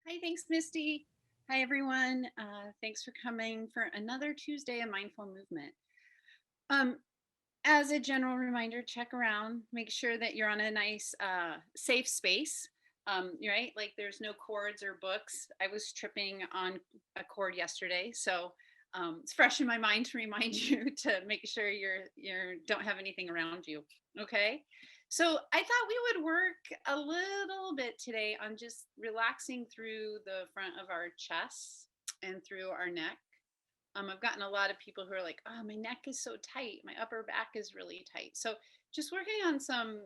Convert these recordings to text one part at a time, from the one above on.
Hi, thanks, Misty. Hi, everyone. Thanks for coming for another Tuesday of Mindful Movement. Um, as a general reminder, check around, make sure that you're on a nice, safe space. Right? Like there's no cords or books. I was tripping on a cord yesterday, so it's fresh in my mind to remind you to make sure you're don't have anything around you. Okay. So I thought we would work a little bit today on just relaxing through the front of our chests and through our neck. I've gotten a lot of people who are like, oh, my neck is so tight. My upper back is really tight. So just working on some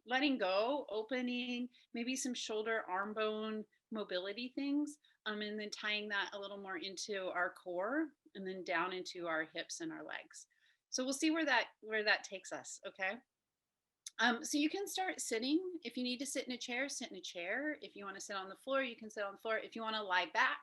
letting go, opening, maybe some shoulder, arm bone mobility things, and then tying that a little more into our core and then down into our hips and our legs. So we'll see where that takes us. Okay. So you can start sitting. If you need to sit in a chair, sit in a chair. If you want to sit on the floor, you can sit on the floor. If you want to lie back,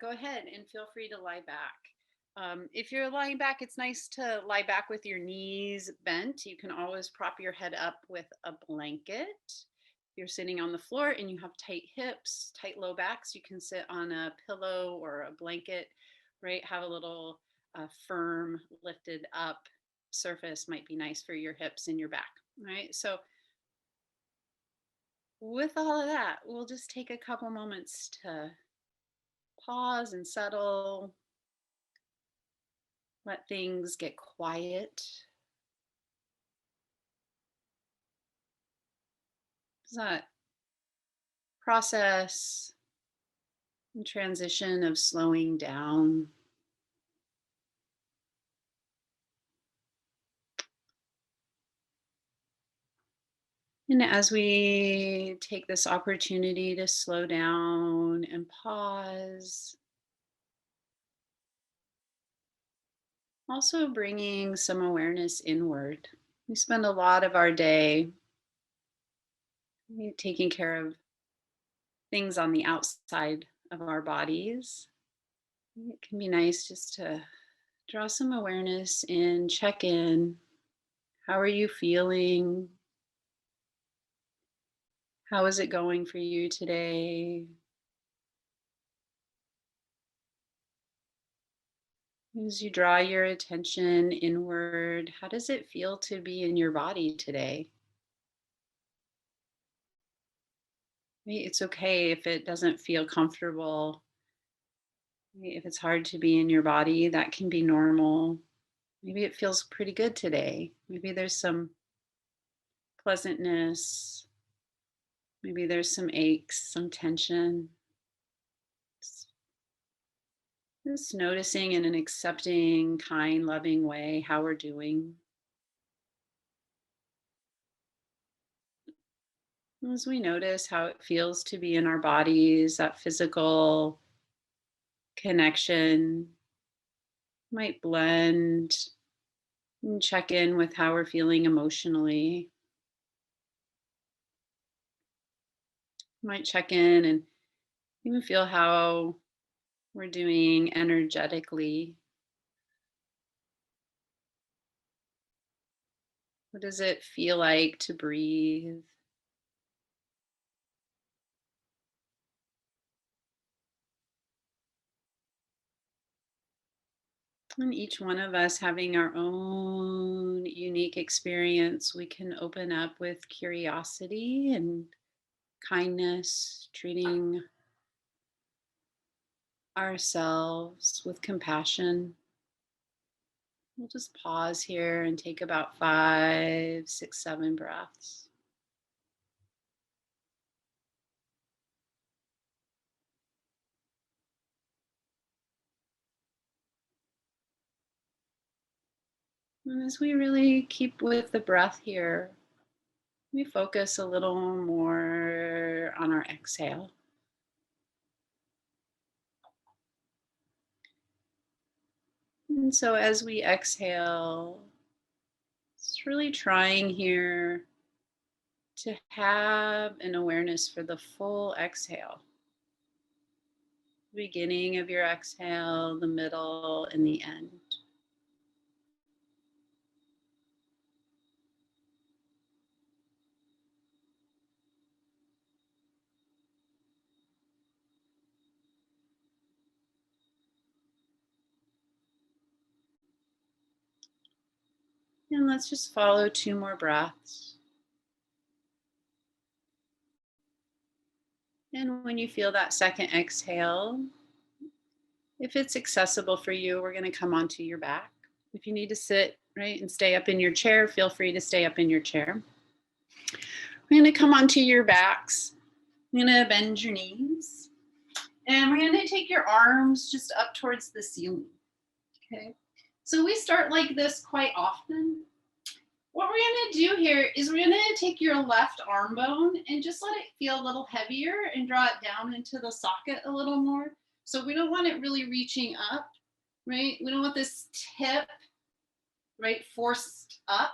go ahead and feel free to lie back. If you're lying back, it's nice to lie back with your knees bent. You can always prop your head up with a blanket. If you're sitting on the floor and you have tight hips, tight low backs, you can sit on a pillow or a blanket, right? Have a little firm, lifted up surface might be nice for your hips and your back, right? So with all of that, we'll just take a couple moments to pause and settle, let things get quiet. Does that process and transition of slowing down? And as we take this opportunity to slow down and pause, also bringing some awareness inward. We spend a lot of our day taking care of things on the outside of our bodies. It can be nice just to draw some awareness in, check in. How are you feeling? How is it going for you today? As you draw your attention inward, how does it feel to be in your body today? Maybe it's okay if it doesn't feel comfortable. Maybe if it's hard to be in your body, that can be normal. Maybe it feels pretty good today. Maybe there's some pleasantness. Maybe there's some aches, some tension. Just noticing in an accepting, kind, loving way how we're doing. As we notice how it feels to be in our bodies, that physical connection might blend and check in with how we're feeling emotionally. Might check in and even feel how we're doing energetically. What does it feel like to breathe? And each one of us having our own unique experience, we can open up with curiosity and kindness, treating ourselves with compassion. We'll just pause here and take about 5, 6, 7 breaths. And as we really keep with the breath here, we focus a little more on our exhale. And so as we exhale, it's really trying here to have an awareness for the full exhale. Beginning of your exhale, the middle, and the end. And let's just follow 2 more breaths. And when you feel that second exhale, if it's accessible for you, we're going to come onto your back. If you need to sit, right, and stay up in your chair, feel free to stay up in your chair. We're going to come onto your backs. You're going to bend your knees. And we're going to take your arms just up towards the ceiling. Okay. So we start like this quite often. What we're going to do here is we're going to take your left arm bone and just let it feel a little heavier and draw it down into the socket a little more. So we don't want it really reaching up, right? We don't want this tip, right, forced up,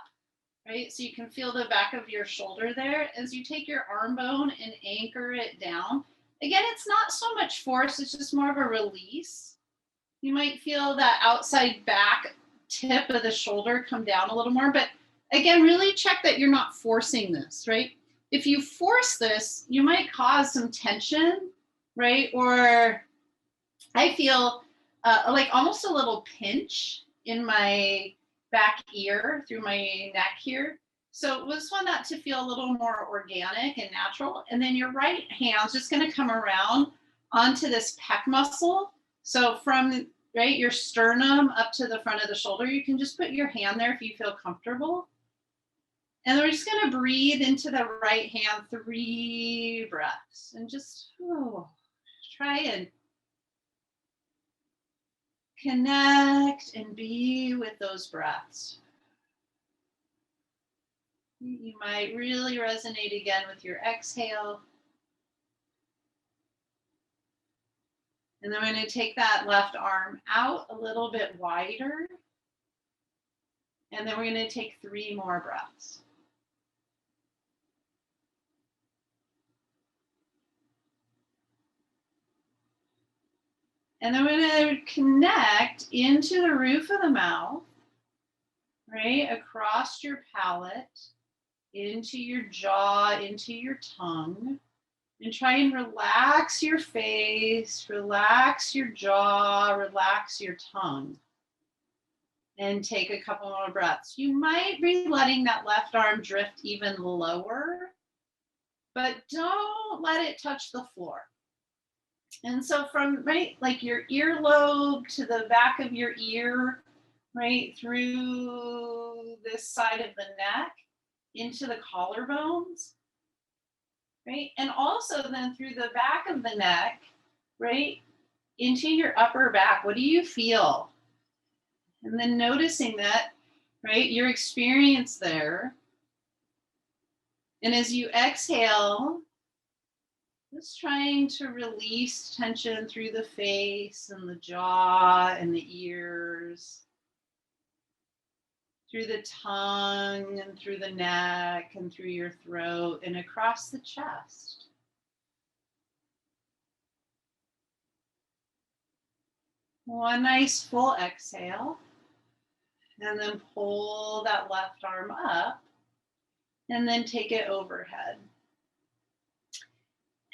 right? So you can feel the back of your shoulder there as you take your arm bone and anchor it down. Again, it's not so much force, it's just more of a release. You might feel that outside back tip of the shoulder come down a little more, but again, really check that you're not forcing this, right? If you force this, you might cause some tension, right? Or I feel like almost a little pinch in my back ear through my neck here. So we just want that to feel a little more organic and natural. And then your right hand's just going to come around onto this pec muscle. So from right your sternum up to the front of the shoulder, you can just put your hand there if you feel comfortable. And then we're just going to breathe into the right hand 3 breaths and just try and connect and be with those breaths. You might really resonate again with your exhale. And then we're going to take that left arm out a little bit wider. And then we're going to take 3 more breaths. And then we're going to connect into the roof of the mouth, right, across your palate, into your jaw, into your tongue. And try and relax your face, relax your jaw, relax your tongue. And take a couple more breaths. You might be letting that left arm drift even lower, but don't let it touch the floor. And so from right, like your earlobe to the back of your ear, right through this side of the neck into the collarbones, right? And also then through the back of the neck, right, into your upper back. What do you feel? And then noticing that, right, your experience there. And as you exhale, just trying to release tension through the face and the jaw and the ears, through the tongue and through the neck and through your throat and across the chest. One nice full exhale. And then pull that left arm up and then take it overhead.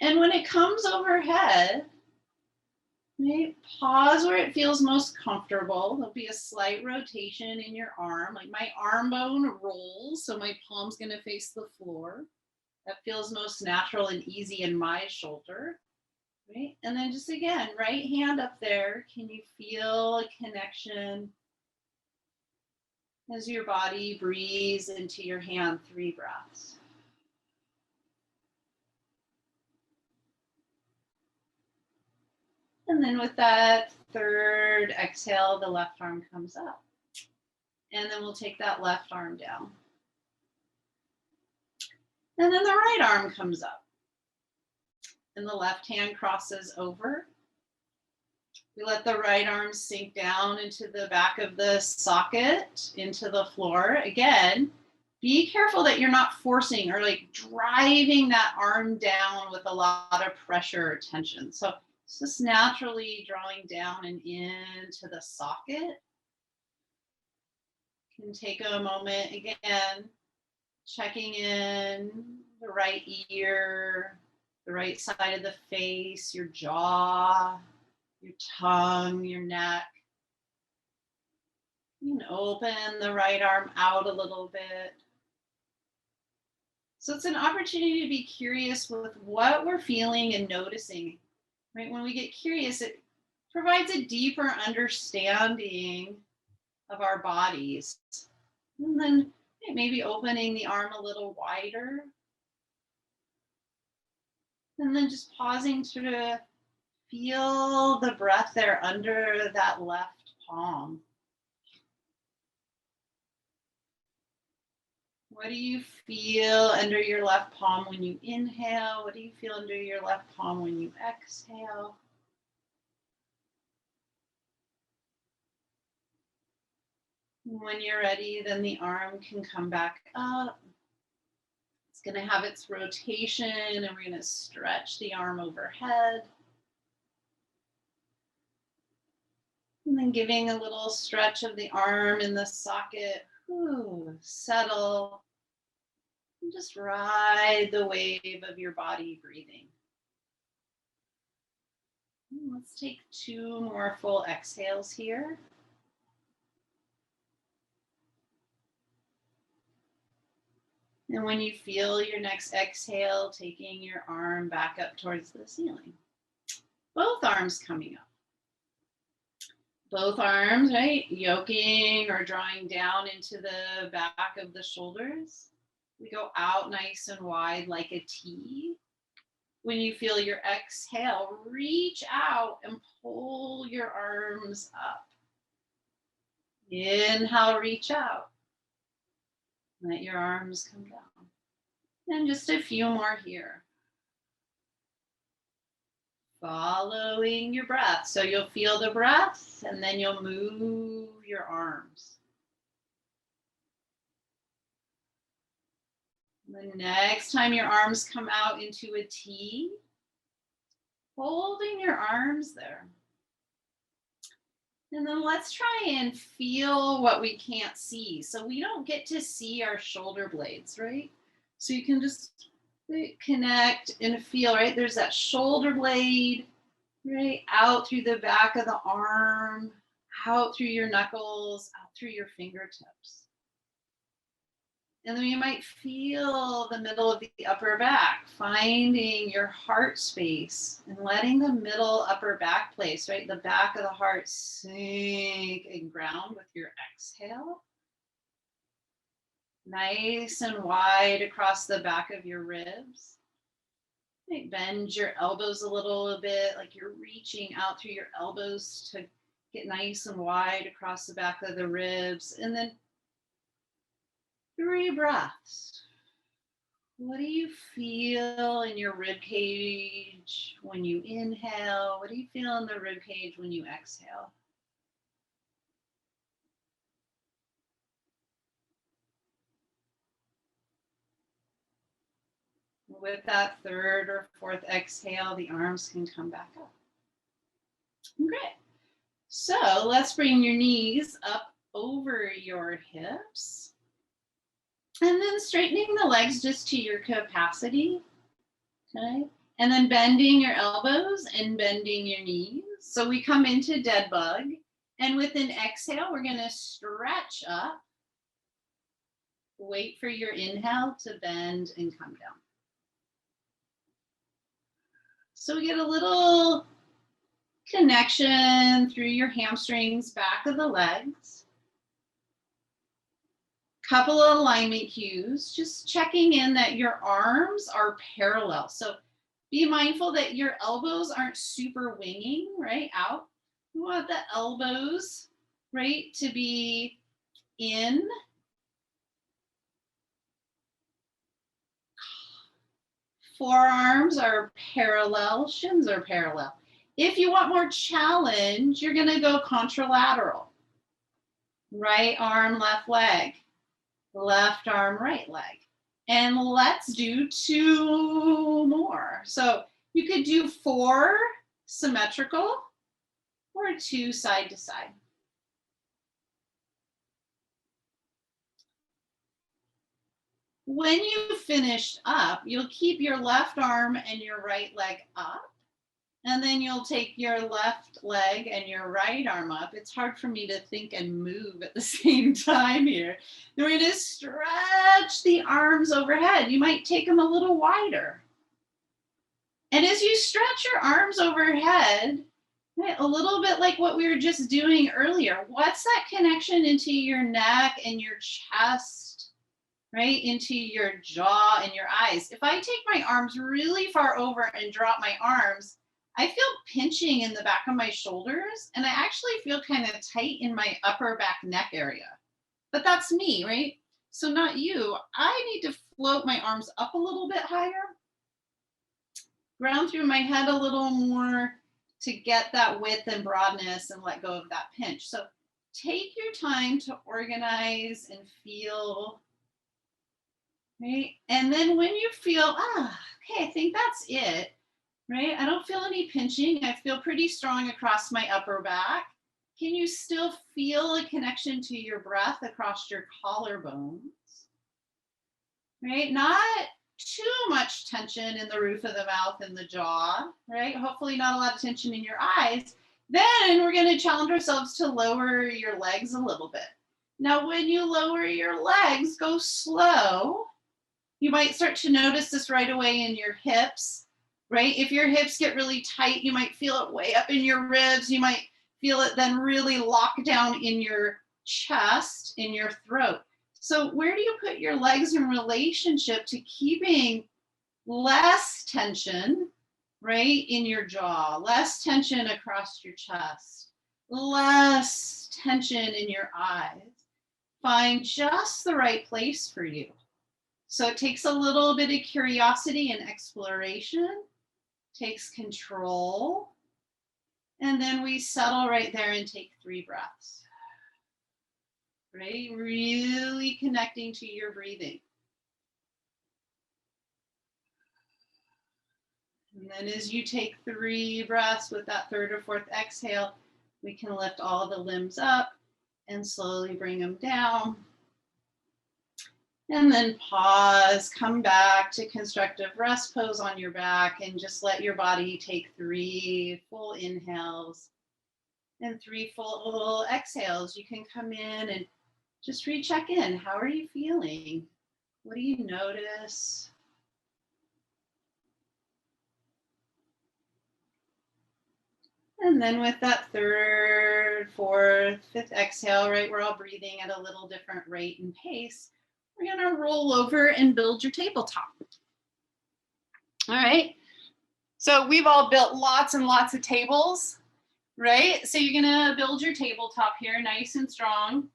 And when it comes overhead, right, pause where it feels most comfortable. There'll be a slight rotation in your arm. Like my arm bone rolls, so my palm's going to face the floor. That feels most natural and easy in my shoulder. Right? And then just again, right hand up there. Can you feel a connection as your body breathes into your hand 3 breaths? And then with that 3rd exhale, the left arm comes up. And then we'll take that left arm down. And then the right arm comes up. And the left hand crosses over. We let the right arm sink down into the back of the socket, into the floor. Again, be careful that you're not forcing or like driving that arm down with a lot of pressure or tension. So it's just naturally drawing down and into the socket. You can take a moment again, checking in the right ear, the right side of the face, your jaw, your tongue, your neck. You can open the right arm out a little bit. So it's an opportunity to be curious with what we're feeling and noticing, right? When we get curious, it provides a deeper understanding of our bodies. And then maybe opening the arm a little wider. And then just pausing to feel the breath there under that left palm. What do you feel under your left palm when you inhale? What do you feel under your left palm when you exhale? When you're ready, then the arm can come back up. It's going to have its rotation, and we're going to stretch the arm overhead. And then giving a little stretch of the arm in the socket. Ooh, settle. And just ride the wave of your body breathing. Let's take 2 more full exhales here. And when you feel your next exhale, taking your arm back up towards the ceiling. Both arms coming up. Both arms, right? Yoking or drawing down into the back of the shoulders. We go out nice and wide like a T. When you feel your exhale, reach out and pull your arms up. Inhale, reach out. Let your arms come down. And just a few more here. Following your breath. So you'll feel the breath and then you'll move your arms. The next time your arms come out into a T, holding your arms there. And then let's try and feel what we can't see. So we don't get to see our shoulder blades, right? So you can just connect and feel, right? There's that shoulder blade, right? Out through the back of the arm, out through your knuckles, out through your fingertips. And then you might feel the middle of the upper back, finding your heart space and letting the middle upper back place, right? The back of the heart sink and ground with your exhale. Nice and wide across the back of your ribs. Right, bend your elbows a little bit, like you're reaching out through your elbows to get nice and wide across the back of the ribs. And then 3 breaths. What do you feel in your rib cage when you inhale? What do you feel in the rib cage when you exhale? With that 3rd or 4th exhale, the arms can come back up. Great. So let's bring your knees up over your hips. And then straightening the legs just to your capacity. Okay. And then bending your elbows and bending your knees. So we come into dead bug. And with an exhale, we're going to stretch up. Wait for your inhale to bend and come down. So we get a little connection through your hamstrings, back of the legs. Couple of alignment cues, just checking in that your arms are parallel. So be mindful that your elbows aren't super winging, right, out. You want the elbows, right, to be in. Forearms are parallel, shins are parallel. If you want more challenge, you're going to go contralateral. Right arm, left leg. Left arm, right leg. And let's do 2 more. So you could do 4 symmetrical or 2 side to side. When you finished up, you'll keep your left arm and your right leg up. And then you'll take your left leg and your right arm up. It's hard for me to think and move at the same time here. Then we're going to stretch the arms overhead. You might take them a little wider. And as you stretch your arms overhead, right, a little bit like what we were just doing earlier, what's that connection into your neck and your chest, right, into your jaw and your eyes? If I take my arms really far over and drop my arms, I feel pinching in the back of my shoulders, and I actually feel kind of tight in my upper back neck area. But that's me, right? So not you. I need to float my arms up a little bit higher, ground through my head a little more to get that width and broadness and let go of that pinch. So take your time to organize and feel, right? And then when you feel, okay, I think that's it, right? I don't feel any pinching. I feel pretty strong across my upper back. Can you still feel a connection to your breath across your collarbones, right? Not too much tension in the roof of the mouth and the jaw, right? Hopefully not a lot of tension in your eyes. Then we're going to challenge ourselves to lower your legs a little bit. Now, when you lower your legs, go slow. You might start to notice this right away in your hips, right? If your hips get really tight, you might feel it way up in your ribs. You might feel it then really lock down in your chest, in your throat. So where do you put your legs in relationship to keeping less tension, right, in your jaw, less tension across your chest, less tension in your eyes? Find just the right place for you. So it takes a little bit of curiosity and exploration, takes control, and then we settle right there and take 3 breaths. Right? Really connecting to your breathing. And then as you take 3 breaths with that 3rd or 4th exhale, we can lift all the limbs up and slowly bring them down. And then pause, come back to constructive rest pose on your back, and just let your body take 3 full inhales and 3 full exhales. You can come in and just recheck in. How are you feeling? What do you notice? And then with that 3rd, 4th, 5th exhale, right, we're all breathing at a little different rate and pace. We're going to roll over and build your tabletop. All right. So we've all built lots and lots of tables, right? So you're going to build your tabletop here nice and strong.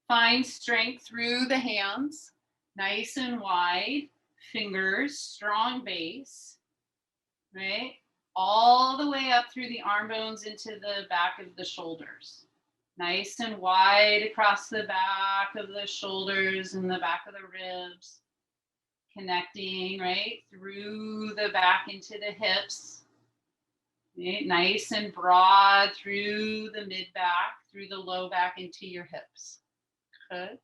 Find strength through the hands, nice and wide, fingers, strong base, right? All the way up through the arm bones into the back of the shoulders. Nice and wide across the back of the shoulders and the back of the ribs. Connecting, right, through the back into the hips. Right? Nice and broad through the mid-back, through the low back into your hips. Good.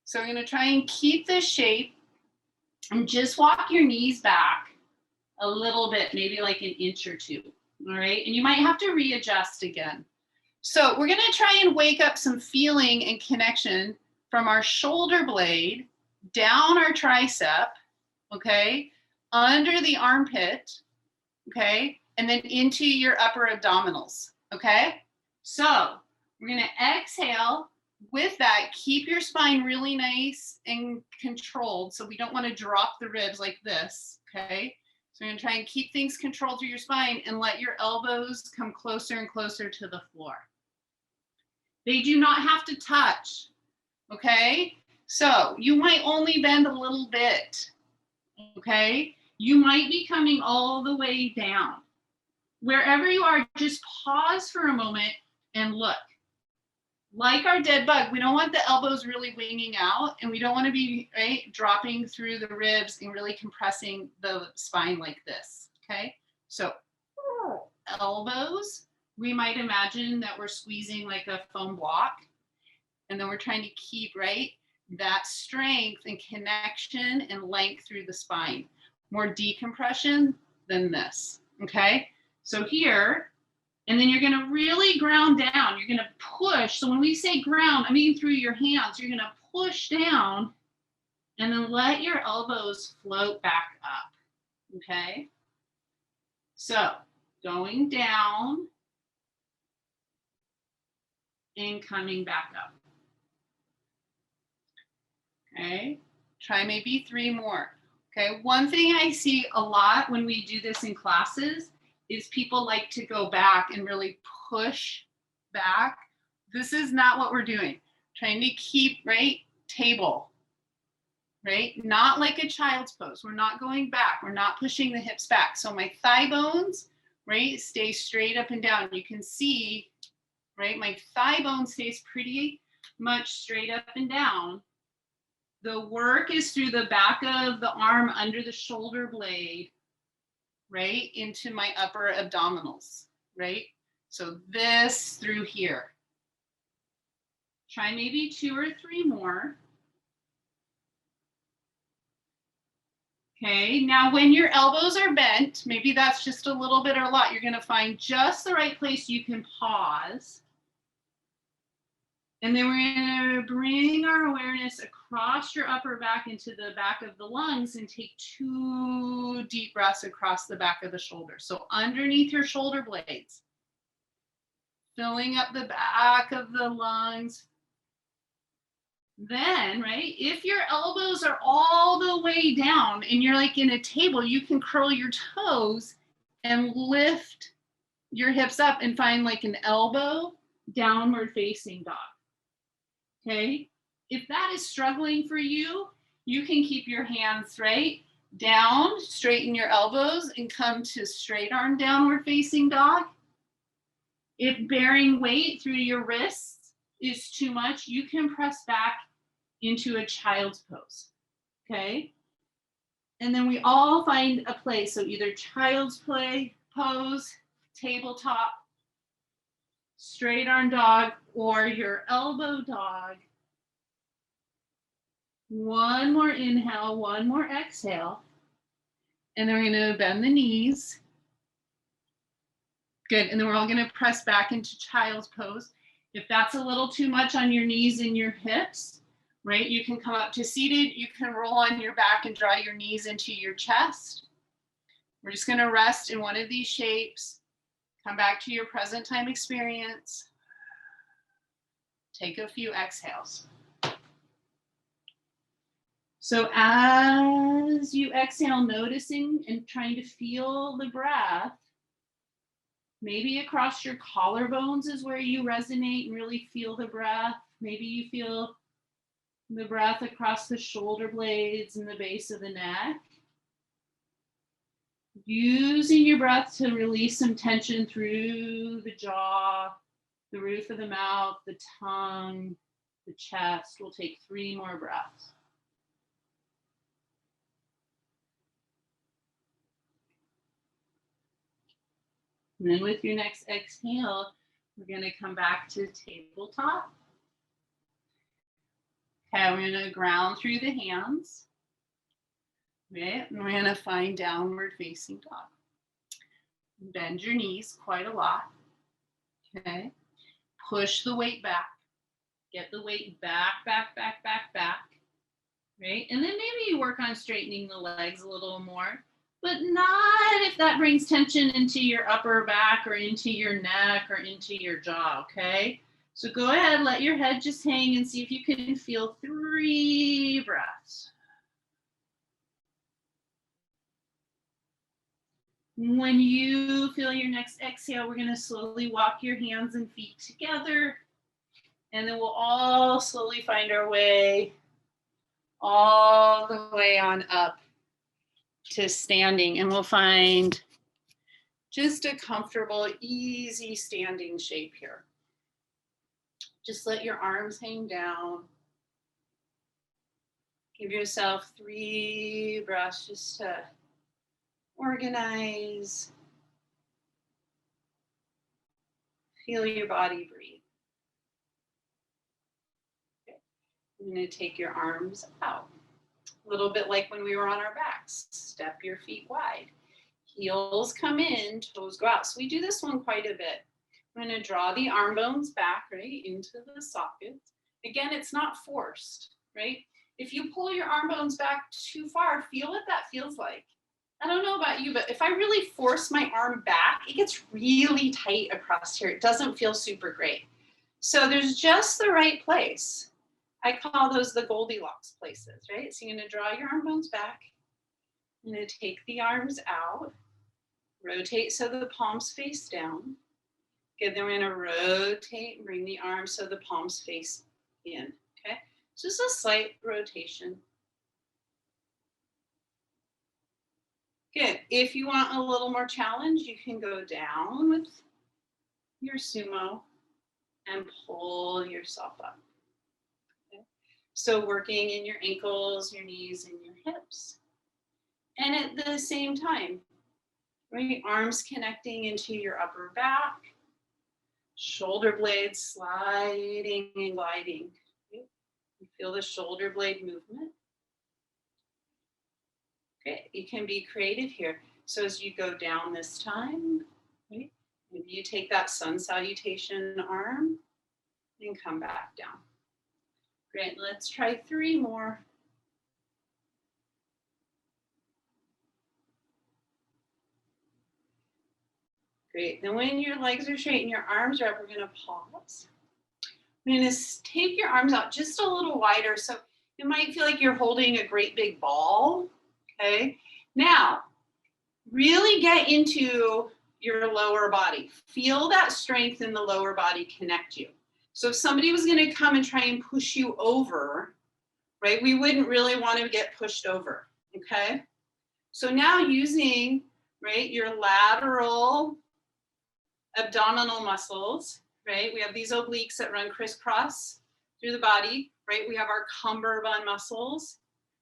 So we're going to try and keep this shape and just walk your knees back a little bit, maybe like an inch or 2. All right. And you might have to readjust again. So we're going to try and wake up some feeling and connection from our shoulder blade down our tricep, okay, under the armpit, okay, and then into your upper abdominals, okay? So we're going to exhale. With that, keep your spine really nice and controlled. So we don't want to drop the ribs like this, okay? So we're going to try and keep things controlled through your spine and let your elbows come closer and closer to the floor. They do not have to touch, okay? So you might only bend a little bit, okay? You might be coming all the way down. Wherever you are, just pause for a moment and look. Like our dead bug, we don't want the elbows really winging out, and we don't want to be, right, dropping through the ribs and really compressing the spine like this, okay? So elbows, we might imagine that we're squeezing like a foam block, and then we're trying to keep, right, that strength and connection and length through the spine. More decompression than this, okay? So here, and then you're gonna really ground down. You're gonna push. So when we say ground, I mean through your hands. You're gonna push down and then let your elbows float back up, okay? So going down and coming back up, okay? Try maybe 3 more, okay? One thing I see a lot when we do this in classes is people like to go back and really push back. This is not what we're doing. Trying to keep, right, table, right? Not like a child's pose. We're not going back. We're not pushing the hips back. So my thigh bones, right, stay straight up and down. You can see, right, my thigh bone stays pretty much straight up and down. The work is through the back of the arm under the shoulder blade, right, into my upper abdominals, right? So this through here. Try maybe 2 or 3 more. Okay, now when your elbows are bent, maybe that's just a little bit or a lot, you're gonna find just the right place you can pause. And then we're gonna bring our awareness across your upper back into the back of the lungs and take 2 deep breaths across the back of the shoulder. So underneath your shoulder blades, filling up the back of the lungs. Then, right, if your elbows are all the way down and you're like in a table, you can curl your toes and lift your hips up and find like an elbow downward facing dog. Okay, if that is struggling for you, you can keep your hands right down, straighten your elbows and come to straight arm downward facing dog. If bearing weight through your wrists is too much, you can press back into a child's pose, okay? And then we all find a place, so either child's play pose, tabletop, straight arm dog, or your elbow dog. One more inhale, one more exhale. And then we're gonna bend the knees. Good, and then we're all gonna press back into child's pose. If that's a little too much on your knees and your hips, right, you can come up to seated, you can roll on your back and draw your knees into your chest. We're just gonna rest in one of these shapes, come back to your present time experience. Take a few exhales. So as you exhale, noticing and trying to feel the breath, maybe across your collarbones is where you resonate and really feel the breath. Maybe you feel the breath across the shoulder blades and the base of the neck. Using your breath to release some tension through the jaw, the roof of the mouth, the tongue, the chest. We'll take 3 more breaths. And then with your next exhale, we're going to come back to tabletop. Okay, we're going to ground through the hands. Okay, and we're going to find downward facing dog. Bend your knees quite a lot. Okay, push the weight back. Get the weight back, back, back, back, back. Right, and then maybe you work on straightening the legs a little more, but not if that brings tension into your upper back or into your neck or into your jaw, okay? So go ahead, let your head just hang and see if you can feel 3 breaths. When you feel your next exhale, we're gonna slowly walk your hands and feet together, and then we'll all slowly find our way all the way on up to standing, and we'll find just a comfortable, easy standing shape here. Just let your arms hang down. Give yourself 3 breaths just to organize. Feel your body breathe. Okay. I'm going to take your arms out. A little bit like when we were on our backs. Step your feet wide. Heels come in, toes go out. So we do this one quite a bit. I'm going to draw the arm bones back, right, into the sockets. Again, it's not forced, right? If you pull your arm bones back too far, feel what that feels like. I don't know about you, but if I really force my arm back, it gets really tight across here. It doesn't feel super great. So there's just the right place. I call those the Goldilocks places, right? So you're going to draw your arm bones back. I'm going to take the arms out, rotate so the palms face down. Good, then we're going to rotate and bring the arms so the palms face in, okay? Just a slight rotation. Good. If you want a little more challenge, you can go down with your sumo and pull yourself up. Okay? So working in your ankles, your knees, and your hips. And at the same time, right, arms connecting into your upper back, shoulder blades sliding and gliding. Okay? You feel the shoulder blade movement. Okay, you can be creative here. So as you go down this time, right, maybe you take that sun salutation arm and come back down. Great, let's try 3 more. Great, then when your legs are straight and your arms are up, we're gonna pause. We're gonna take your arms out just a little wider. So it might feel like you're holding a great big ball, okay? Now, really get into your lower body. Feel that strength in the lower body connect you. So if somebody was gonna come and try and push you over, right, we wouldn't really wanna get pushed over, okay? So now using, right, your lateral abdominal muscles, right? We have these obliques that run crisscross through the body, right? We have our cummerbund muscles.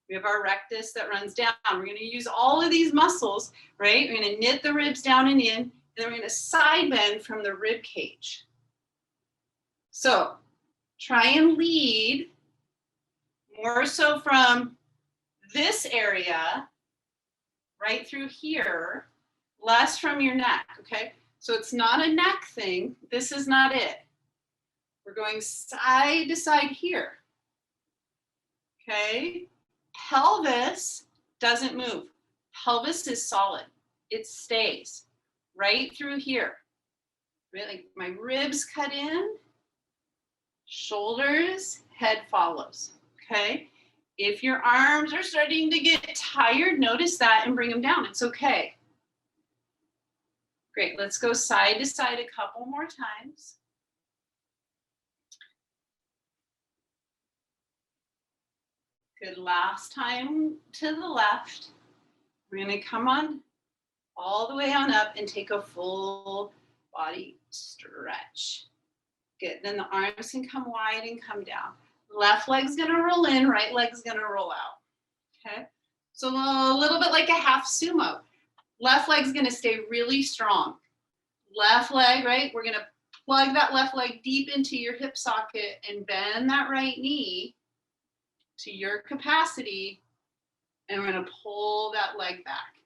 We have our rectus that runs down. We're going to use all of these muscles, right? We're going to knit the ribs down and in, and then we're going to side bend from the rib cage. So try and lead more so from this area right through here, less from your neck, okay? So it's not a neck thing. This is not it. We're going side to side here. Okay? Pelvis doesn't move. Pelvis is solid. It stays right through here. Right? Like my ribs cut in, shoulders, head follows. Okay? If your arms are starting to get tired, notice that and bring them down. It's okay. Great, let's go side to side a couple more times. Good, last time to the left. We're gonna come on all the way on up and take a full body stretch. Good, then the arms can come wide and come down. Left leg's gonna roll in, right leg's gonna roll out, okay? So a little bit like a half sumo. Left leg's gonna stay really strong. Left leg, right? We're gonna plug that left leg deep into your hip socket and bend that right knee to your capacity, and we're gonna pull that leg back,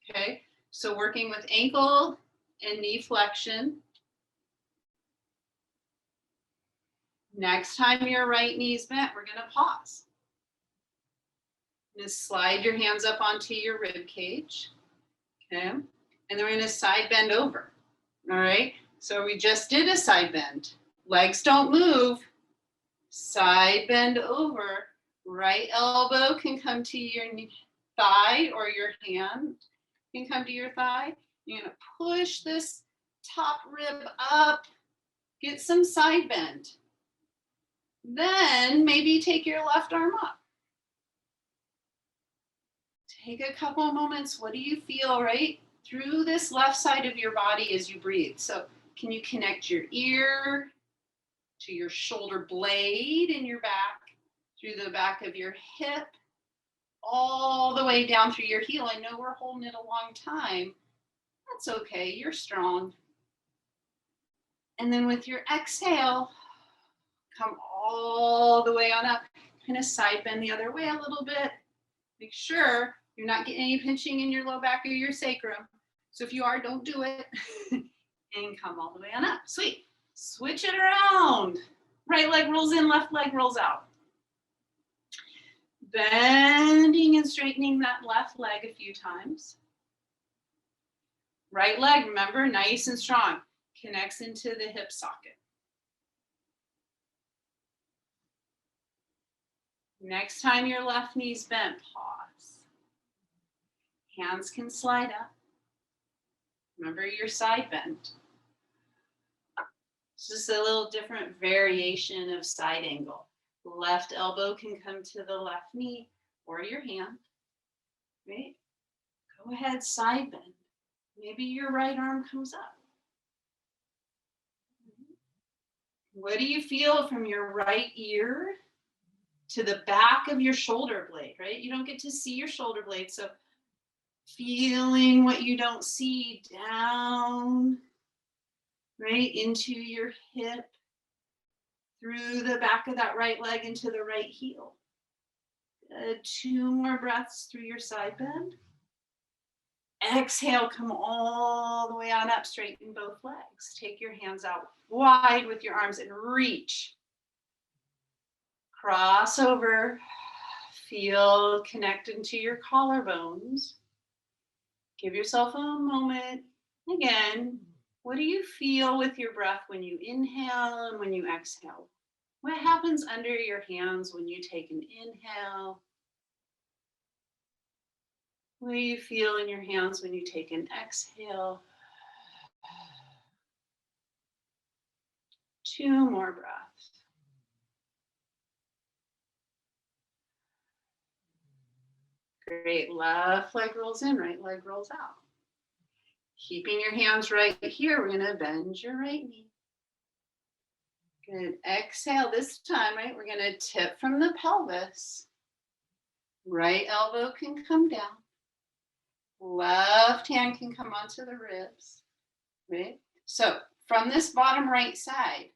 okay? So working with ankle and knee flexion. Next time your right knee's bent, we're gonna pause. Just slide your hands up onto your rib cage, okay? And then we're gonna side bend over. All right, so we just did a side bend. Legs don't move. Side bend over. Right elbow can come to your thigh, or your hand can come to your thigh. You're gonna push this top rib up, get some side bend. Then maybe take your left arm up. Take a couple of moments. What do you feel, right? Through this left side of your body as you breathe. So can you connect your ear to your shoulder blade in your back, through the back of your hip, all the way down through your heel? I know we're holding it a long time. That's okay, you're strong. And then with your exhale, come all the way on up. Kind of side bend the other way a little bit. Make sure you're not getting any pinching in your low back or your sacrum. So if you are, don't do it. And come all the way on up. Sweet. Switch it around. Right leg rolls in, left leg rolls out. Bending and straightening that left leg a few times. Right leg, remember, nice and strong. Connects into the hip socket. Next time your left knee's bent, pause. Hands can slide up. Remember your side bend. It's just a little different variation of side angle. Left elbow can come to the left knee or your hand, right? Go ahead, side bend. Maybe your right arm comes up. What do you feel from your right ear to the back of your shoulder blade, right? You don't get to see your shoulder blade, so feeling what you don't see down, right, into your hip, through the back of that right leg into the right heel. Good. 2 more breaths through your side bend. Exhale, come all the way on up, straighten both legs. Take your hands out wide with your arms and reach. Cross over. Feel connected to your collarbones. Give yourself a moment. Again, what do you feel with your breath when you inhale and when you exhale? What happens under your hands when you take an inhale? What do you feel in your hands when you take an exhale? 2 more breaths. Great. Left leg rolls in, right leg rolls out. Keeping your hands right here, we're going to bend your right knee. Good. Exhale this time, right? We're going to tip from the pelvis. Right elbow can come down. Left hand can come onto the ribs, right? So from this bottom right side,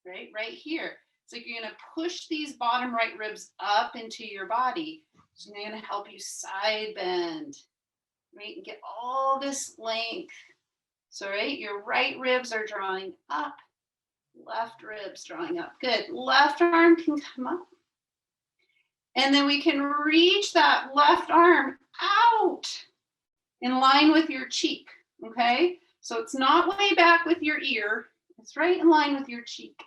right here, it's like you're going to push these bottom right ribs up into your body. So they're going to help you side bend, right? And get all this length. So, right, your right ribs are drawing up, left ribs drawing up. Good. Left arm can come up. And then we can reach that left arm out in line with your cheek, okay? So it's not way back with your ear. It's right in line with your cheek.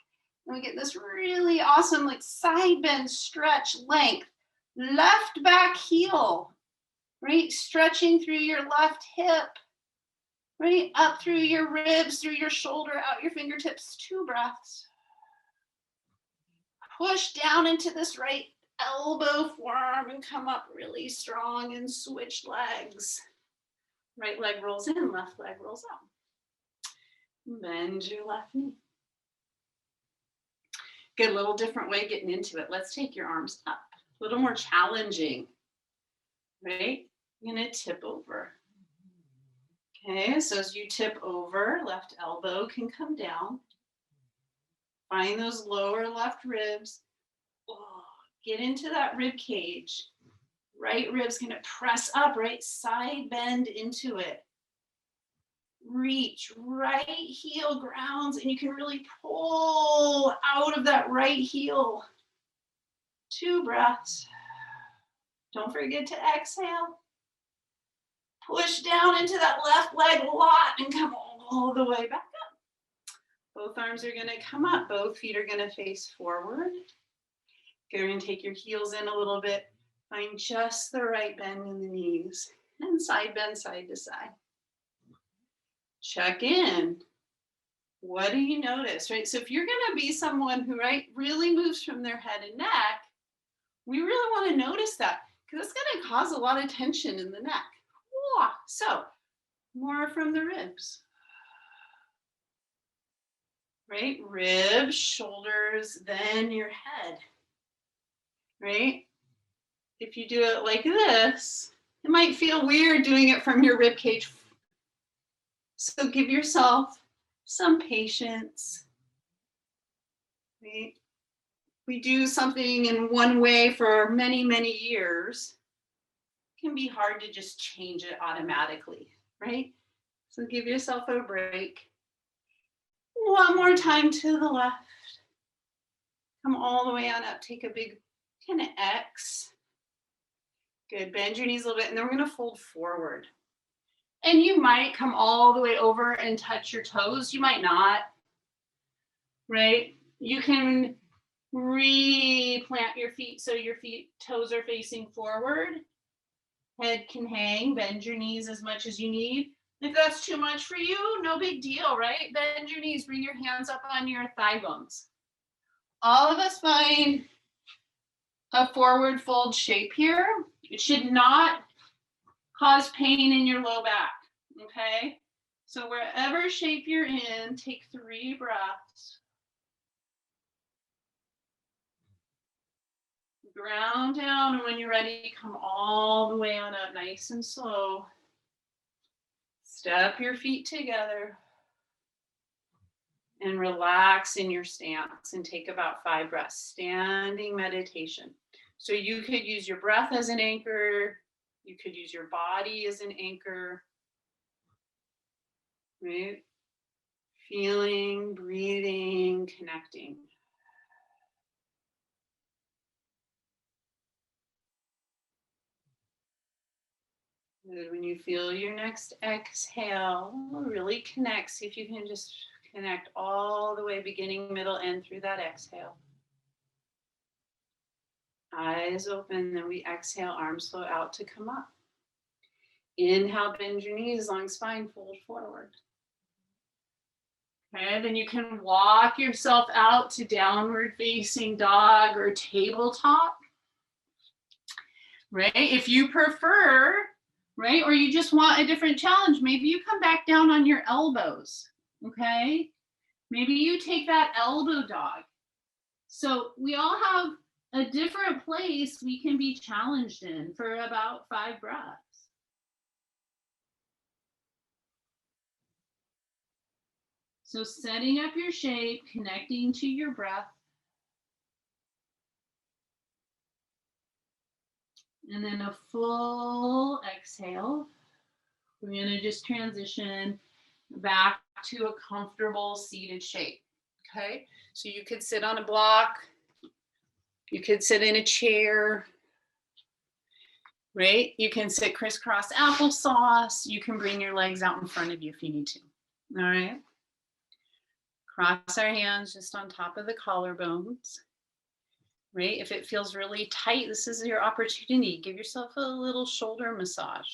And we get this really awesome like side bend, stretch, length. Left back heel, right? Stretching through your left hip, right? Up through your ribs, through your shoulder, out your fingertips. 2 breaths. Push down into this right elbow forearm and come up really strong and switch legs. Right leg rolls in, left leg rolls out. Bend your left knee. Good, little different way getting into it. Let's take your arms up. A little more challenging, right? You're gonna tip over. Okay, so as you tip over, left elbow can come down. Find those lower left ribs. Oh, get into that rib cage. Right rib's gonna press up, right side bend into it. Reach, right heel grounds, and you can really pull out of that right heel. 2 breaths. Don't forget to exhale. Push down into that left leg a lot and come all the way back up. Both arms are going to come up. Both feet are going to face forward. Go and take your heels in a little bit. Find just the right bend in the knees. And side bend side to side. Check in. What do you notice, right? So if you're going to be someone who, right, really moves from their head and neck, we really want to notice that because it's going to cause a lot of tension in the neck. So more from the ribs, right? Ribs, shoulders, then your head, right? If you do it like this, it might feel weird doing it from your rib cage. So give yourself some patience, right? We do something in one way for many, many years. It can be hard to just change it automatically, right? So give yourself a break. One more time to the left. Come all the way on up. Take a big kind of X. Good. Bend your knees a little bit, and then we're going to fold forward. And you might come all the way over and touch your toes. You might not, right? You can replant your feet so your toes are facing forward. Head can hang. Bend your knees as much as you need. If that's too much for you, no big deal, right? Bend your knees. Bring your hands up on your thigh bones. All of us find a forward fold shape here. It should not cause pain in your low back, okay? So wherever shape you're in, take 3 breaths. Ground down, and when you're ready, come all the way on up, nice and slow. Step your feet together and relax in your stance and take about 5 breaths. Standing meditation. So you could use your breath as an anchor. You could use your body as an anchor. Right? Feeling, breathing, connecting. Good. When you feel your next exhale, really connect. See if you can just connect all the way, beginning, middle, end through that exhale. Eyes open, then we exhale, arms flow out to come up. Inhale, bend your knees, long spine, fold forward. Okay, then you can walk yourself out to downward facing dog or tabletop. Right? If you prefer, right, or you just want a different challenge, maybe you come back down on your elbows. Okay? Maybe you take that elbow dog. So we all have a different place we can be challenged in for about 5 breaths. So setting up your shape, connecting to your breath. And then a full exhale. We're going to just transition back to a comfortable seated shape. Okay, so you could sit on a block, you could sit in a chair, right? You can sit crisscross applesauce. You can bring your legs out in front of you if you need to. All right. Cross our hands just on top of the collarbones. Right? If it feels really tight, this is your opportunity. Give yourself a little shoulder massage.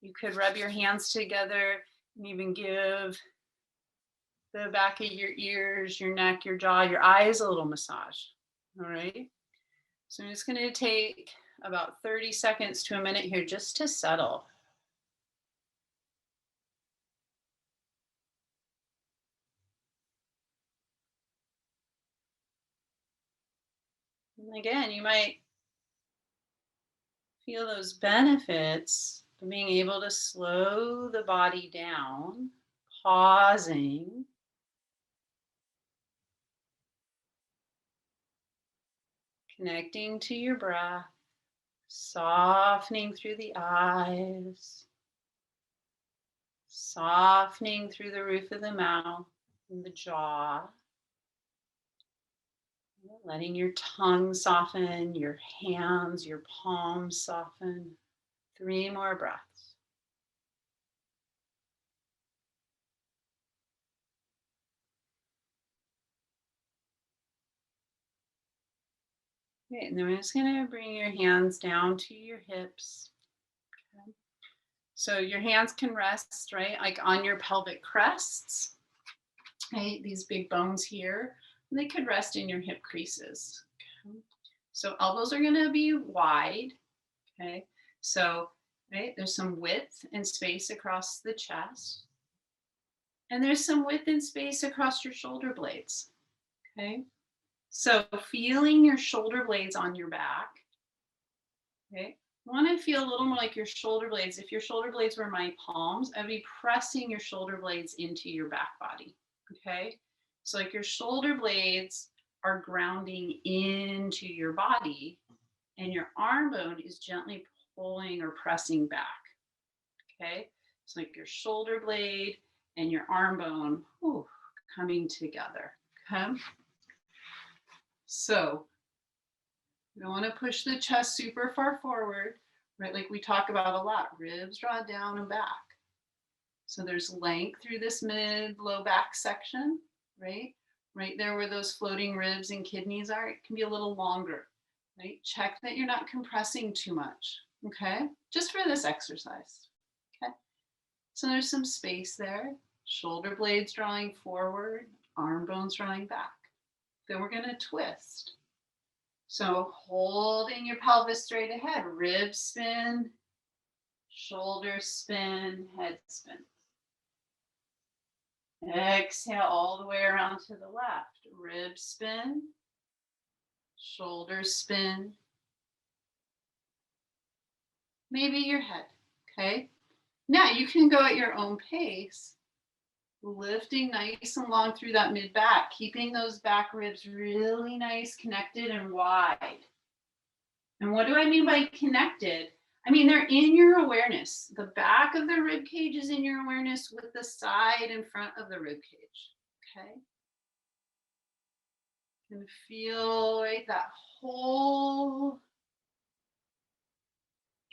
You could rub your hands together and even give the back of your ears, your neck, your jaw, your eyes a little massage. All right. So I'm just going to take about 30 seconds to a minute here just to settle. And again, you might feel those benefits of being able to slow the body down, pausing. Connecting to your breath, softening through the eyes, softening through the roof of the mouth and the jaw. Letting your tongue soften, your hands, your palms soften. 3 more breaths. Okay, and then we're just going to bring your hands down to your hips. Okay. So your hands can rest, right, like on your pelvic crests, right? These big bones here, they could rest in your hip creases. Okay. So elbows are going to be wide. Okay, so right, there's some width and space across the chest, and there's some width and space across your shoulder blades. Okay. So feeling your shoulder blades on your back. Okay. I want to feel a little more like your shoulder blades. If your shoulder blades were my palms, I'd be pressing your shoulder blades into your back body. Okay. So like your shoulder blades are grounding into your body, and your arm bone is gently pulling or pressing back. Okay. It's like your shoulder blade and your arm bone coming together. Okay. So you don't want to push the chest super far forward, right? Like we talk about a lot. Ribs draw down and back. So there's length through this mid-low back section, right? Right there where those floating ribs and kidneys are, it can be a little longer, right? Check that you're not compressing too much, okay? Just for this exercise, okay? So there's some space there. Shoulder blades drawing forward, arm bones drawing back. Then we're gonna twist. So holding your pelvis straight ahead, rib spin, shoulder spin, head spin. Exhale all the way around to the left. Rib spin, shoulder spin, maybe your head, okay? Now you can go at your own pace, lifting nice and long through that mid back, keeping those back ribs really nice, connected and wide. And what do I mean by connected? I mean, they're in your awareness. The back of the rib cage is in your awareness with the side and front of the rib cage, okay? And feel, right, that whole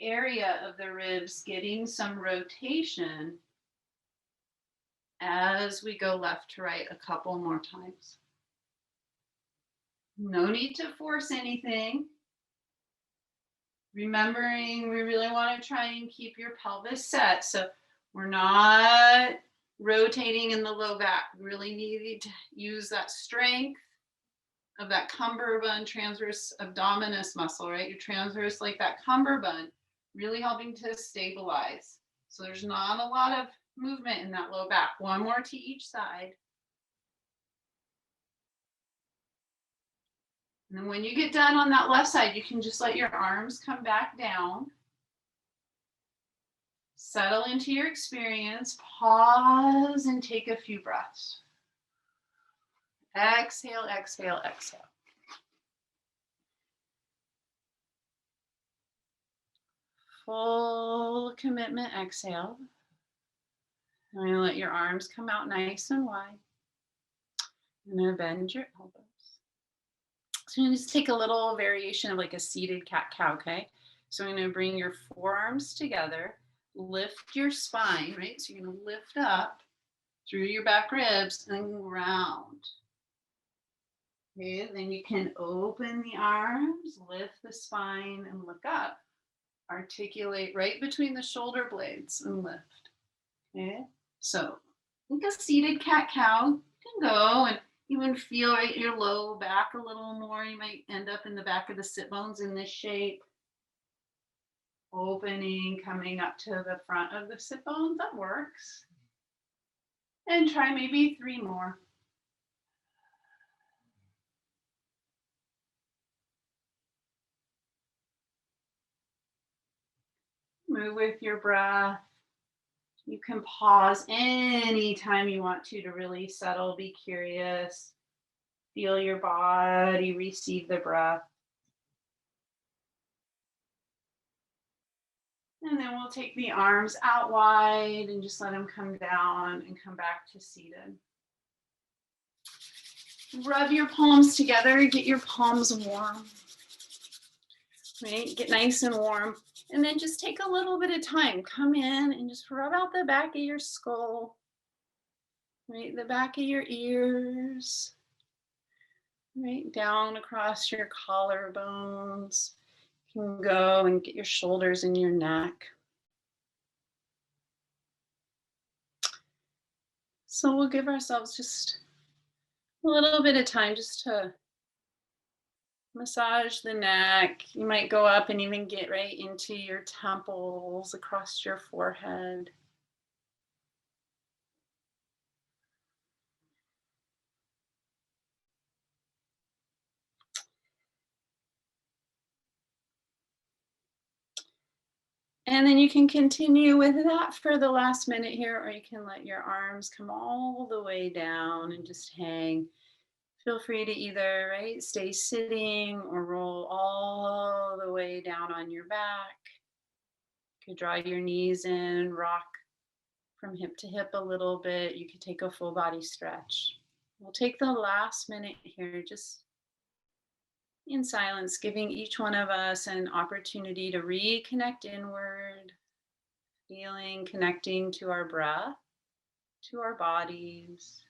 area of the ribs getting some rotation as we go left to right a couple more times. No need to force anything. Remembering we really want to try and keep your pelvis set. So we're not rotating in the low back. We really need to use that strength of that cummerbund transverse abdominis muscle, right? Your transverse, like that cummerbund, really helping to stabilize. So there's not a lot of movement in that low back. One more to each side. And then when you get done on that left side, you can just let your arms come back down. Settle into your experience, pause and take a few breaths. Exhale, exhale, exhale. Full commitment, exhale. I'm going to let your arms come out nice and wide. I'm going to bend your elbows. So I'm going to just take a little variation of like a seated cat-cow, okay? So I'm going to bring your forearms together, lift your spine, right? So you're going to lift up through your back ribs and round. Okay, then you can open the arms, lift the spine and look up. Articulate right between the shoulder blades and lift. Okay, so like a seated cat-cow, you can go and even feel right your low back a little more. You might end up in the back of the sit bones in this shape. Opening, coming up to the front of the sit bones, that works. And try maybe 3 more. Move with your breath. You can pause anytime you want to really settle, be curious, feel your body, receive the breath. And then we'll take the arms out wide and just let them come down and come back to seated. Rub your palms together, get your palms warm. Right? Get nice and warm. And then just take a little bit of time. Come in and just rub out the back of your skull. Right? The back of your ears. Right? Down across your collarbones. You can go and get your shoulders and your neck. So we'll give ourselves just a little bit of time just to massage the neck. You might go up and even get right into your temples, across your forehead. And then you can continue with that for the last minute here, or you can let your arms come all the way down and just hang. Feel free to either, right, stay sitting or roll all the way down on your back. You could draw your knees in, rock from hip to hip a little bit. You could take a full body stretch. We'll take the last minute here just in silence, giving each one of us an opportunity to reconnect inward, feeling, connecting to our breath, to our bodies.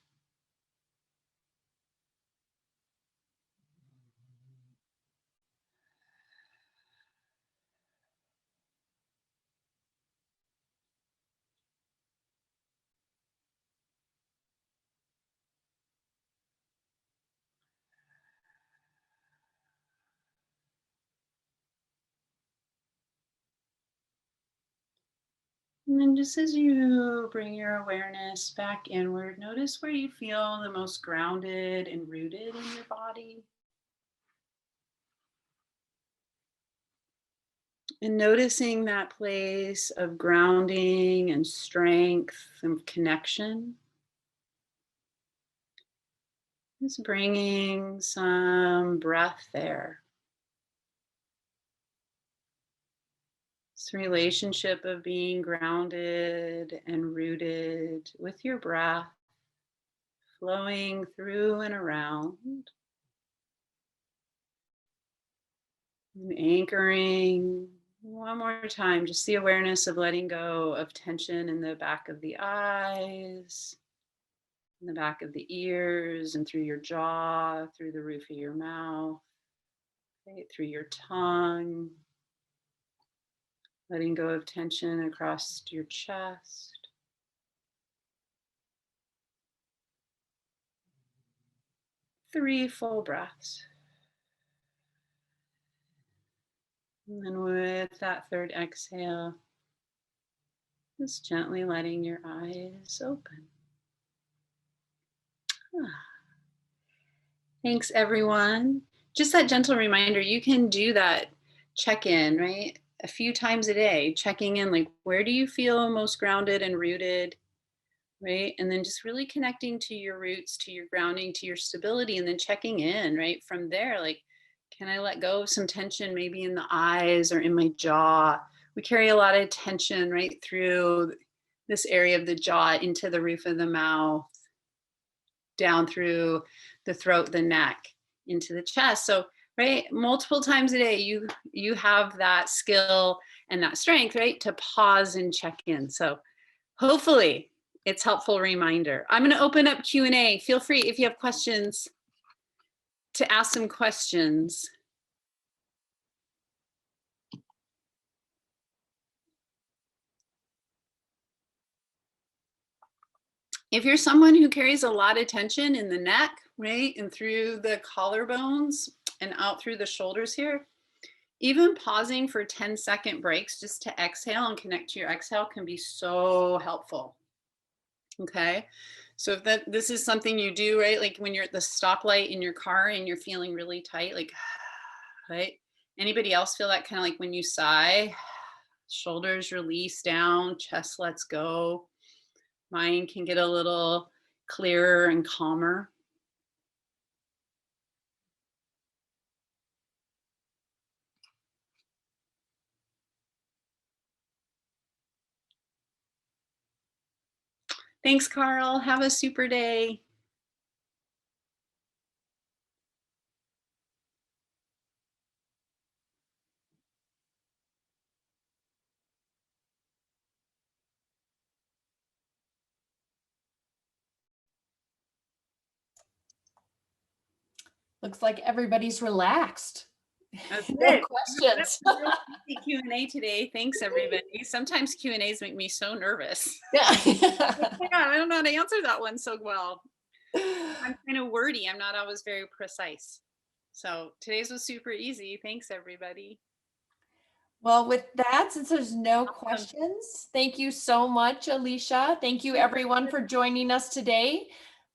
And then just as you bring your awareness back inward, notice where you feel the most grounded and rooted in your body. And noticing that place of grounding and strength and connection. Just bringing some breath there. This relationship of being grounded and rooted with your breath flowing through and around. And anchoring one more time, just the awareness of letting go of tension in the back of the eyes, in the back of the ears, and through your jaw, through the roof of your mouth, right, through your tongue. Letting go of tension across your chest. Three full breaths. And then with that third exhale, just gently letting your eyes open. Thanks, everyone. Just that gentle reminder, you can do that check-in, right? A few times a day, checking in, like, where do you feel most grounded and rooted, right? And then just really connecting to your roots, to your grounding, to your stability, and then checking in, right? From there, like, can I let go of some tension maybe in the eyes or in my jaw? We carry a lot of tension right through this area of the jaw into the roof of the mouth, down through the throat, the neck, into the chest. So, right, multiple times a day, you have that skill and that strength, right, to pause and check in. So, hopefully, it's a helpful reminder. I'm going to open up Q&A. Feel free if you have questions to ask some questions. If you're someone who carries a lot of tension in the neck, right, and through the collarbones and out through the shoulders here, even pausing for 10-second breaks just to exhale and connect to your exhale can be so helpful. Okay, so if this is something you do, right, like when you're at the stoplight in your car and you're feeling really tight, like, right? Anybody else feel that kind of like when you sigh, shoulders release down, chest lets go, mind can get a little clearer and calmer? Thanks, Carl. Have a super day. Looks like everybody's relaxed. That's No it. questions. Q&A today. Thanks, everybody. Sometimes Q&As make me so nervous. Yeah. Yeah, I don't know how to answer that one so well. I'm kind of wordy. I'm not always very precise. So today's was super easy. Thanks, everybody. Well, with that, since there's no questions, thank you so much, Alicia. Thank you, everyone, for joining us today.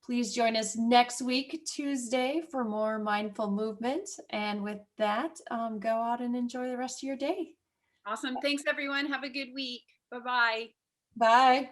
Please join us next week, Tuesday, for more mindful movement. And with that, go out and enjoy the rest of your day. Awesome. Thanks, everyone. Have a good week. Bye-bye. Bye.